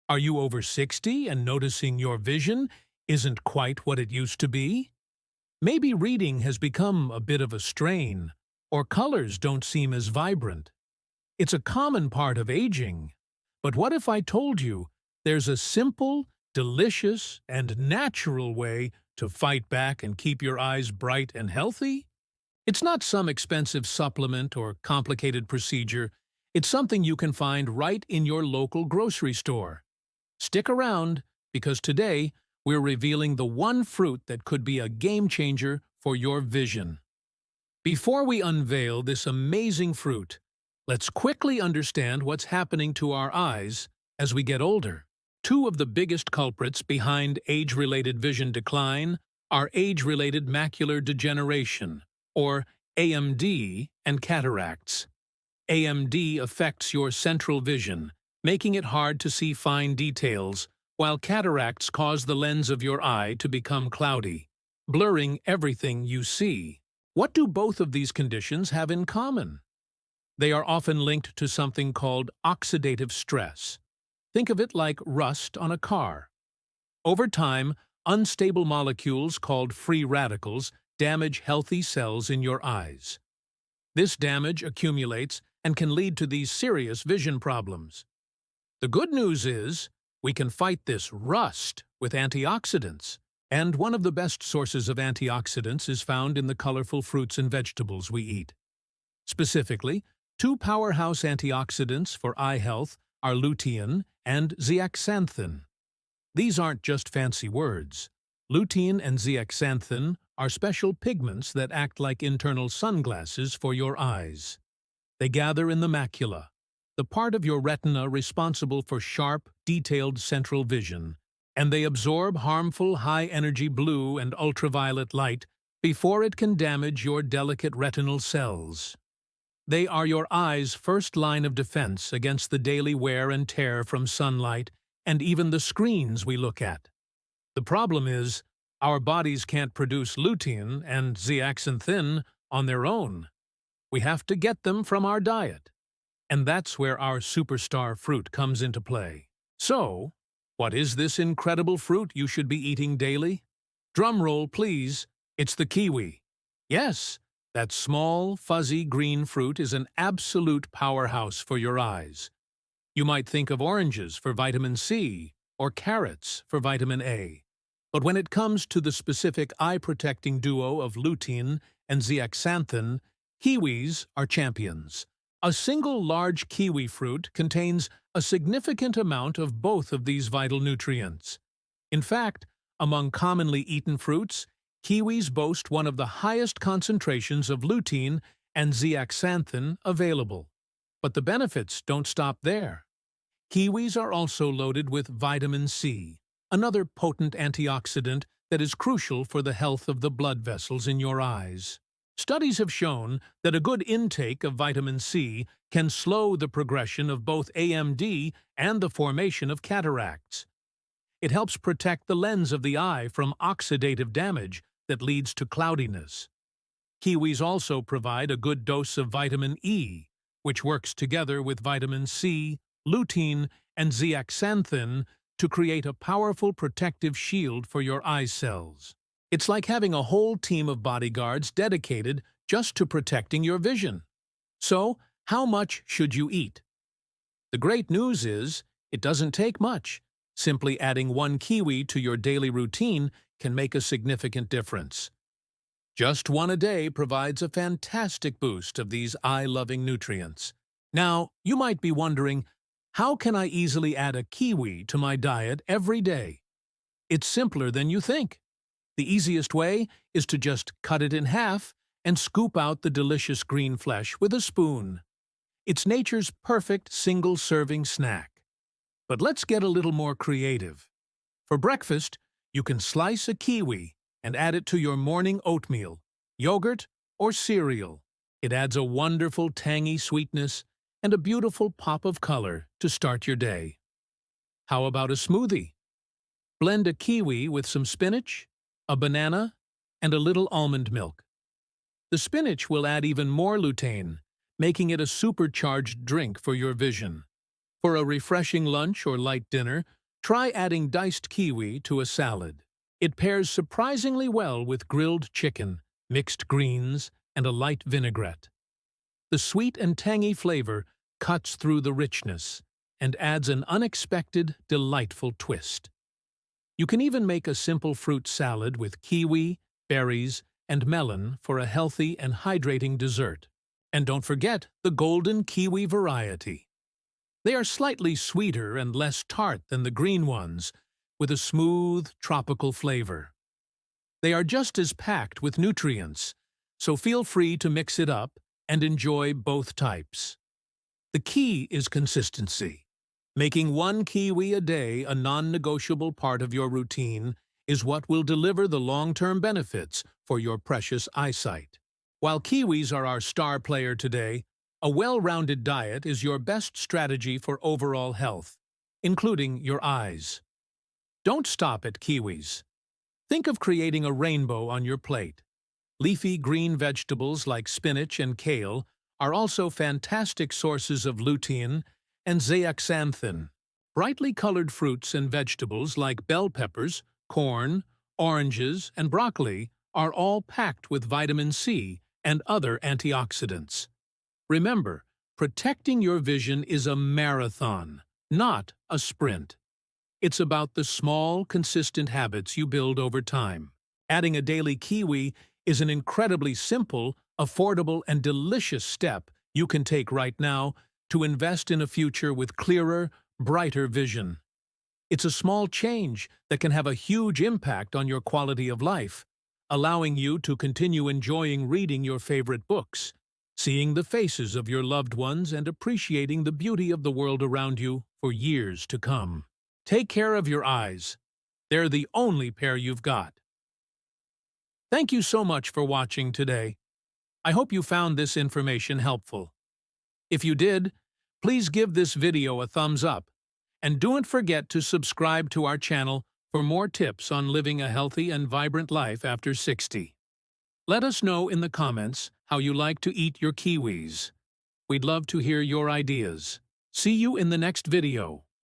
Are you over 60 and noticing your vision isn't quite what it used to be? Maybe reading has become a bit of a strain, or colors don't seem as vibrant. It's a common part of aging. But what if I told you there's a simple, delicious, and natural way to fight back and keep your eyes bright and healthy? It's not some expensive supplement or complicated procedure. It's something you can find right in your local grocery store. Stick around, because today we're revealing the one fruit that could be a game-changer for your vision. Before we unveil this amazing fruit, let's quickly understand what's happening to our eyes as we get older. Two of the biggest culprits behind age-related vision decline are age-related macular degeneration, or AMD, and cataracts. AMD affects your central vision, making it hard to see fine details, while cataracts cause the lens of your eye to become cloudy, blurring everything you see. What do both of these conditions have in common? They are often linked to something called oxidative stress. Think of it like rust on a car. Over time, unstable molecules called free radicals damage healthy cells in your eyes. This damage accumulates and can lead to these serious vision problems. The good news is, we can fight this rust with antioxidants, and one of the best sources of antioxidants is found in the colorful fruits and vegetables we eat. Specifically, two powerhouse antioxidants for eye health are lutein and zeaxanthin. These aren't just fancy words. Lutein and zeaxanthin are special pigments that act like internal sunglasses for your eyes. They gather in the macula, the part of your retina responsible for sharp, detailed central vision, and they absorb harmful high-energy blue and ultraviolet light before it can damage your delicate retinal cells. They are your eye's first line of defense against the daily wear and tear from sunlight and even the screens we look at. The problem is, our bodies can't produce lutein and zeaxanthin on their own. We have to get them from our diet. And that's where our superstar fruit comes into play. So, what is this incredible fruit you should be eating daily? Drum roll, please. It's the kiwi. Yes, that small, fuzzy green fruit is an absolute powerhouse for your eyes. You might think of oranges for vitamin C or carrots for vitamin A. But when it comes to the specific eye-protecting duo of lutein and zeaxanthin, kiwis are champions. A single large kiwi fruit contains a significant amount of both of these vital nutrients. In fact, among commonly eaten fruits, kiwis boast one of the highest concentrations of lutein and zeaxanthin available. But the benefits don't stop there. Kiwis are also loaded with vitamin C, another potent antioxidant that is crucial for the health of the blood vessels in your eyes. Studies have shown that a good intake of vitamin C can slow the progression of both AMD and the formation of cataracts. It helps protect the lens of the eye from oxidative damage that leads to cloudiness. Kiwis also provide a good dose of vitamin E, which works together with vitamin C, lutein, and zeaxanthin to create a powerful protective shield for your eye cells. It's like having a whole team of bodyguards dedicated just to protecting your vision. So, how much should you eat? The great news is, it doesn't take much. Simply adding one kiwi to your daily routine can make a significant difference. Just one a day provides a fantastic boost of these eye-loving nutrients. Now, you might be wondering, how can I easily add a kiwi to my diet every day? It's simpler than you think. The easiest way is to just cut it in half and scoop out the delicious green flesh with a spoon. It's nature's perfect single-serving snack. But let's get a little more creative. For breakfast, you can slice a kiwi and add it to your morning oatmeal, yogurt, or cereal. It adds a wonderful tangy sweetness and a beautiful pop of color to start your day. How about a smoothie? Blend a kiwi with some spinach, a banana, and a little almond milk. The spinach will add even more lutein, making it a supercharged drink for your vision. For a refreshing lunch or light dinner, try adding diced kiwi to a salad. It pairs surprisingly well with grilled chicken, mixed greens, and a light vinaigrette. The sweet and tangy flavor cuts through the richness and adds an unexpected, delightful twist. You can even make a simple fruit salad with kiwi, berries, and melon for a healthy and hydrating dessert. And don't forget the golden kiwi variety. They are slightly sweeter and less tart than the green ones, with a smooth, tropical flavor. They are just as packed with nutrients, so feel free to mix it up and enjoy both types. The key is consistency. Making one kiwi a day a non-negotiable part of your routine is what will deliver the long-term benefits for your precious eyesight. While kiwis are our star player today, a well-rounded diet is your best strategy for overall health, including your eyes. Don't stop at kiwis. Think of creating a rainbow on your plate. Leafy green vegetables like spinach and kale are also fantastic sources of lutein and zeaxanthin. Brightly colored fruits and vegetables like bell peppers, corn, oranges, and broccoli are all packed with vitamin C and other antioxidants. Remember, protecting your vision is a marathon, not a sprint. It's about the small, consistent habits you build over time. Adding a daily kiwi is an incredibly simple, affordable, and delicious step you can take right now to invest in a future with clearer, brighter vision. It's a small change that can have a huge impact on your quality of life, allowing you to continue enjoying reading your favorite books, seeing the faces of your loved ones, and appreciating the beauty of the world around you for years to come. Take care of your eyes. They're the only pair you've got. Thank you so much for watching today. I hope you found this information helpful. If you did, please give this video a thumbs up, and don't forget to subscribe to our channel for more tips on living a healthy and vibrant life after 60. Let us know in the comments how you like to eat your kiwis. We'd love to hear your ideas. See you in the next video.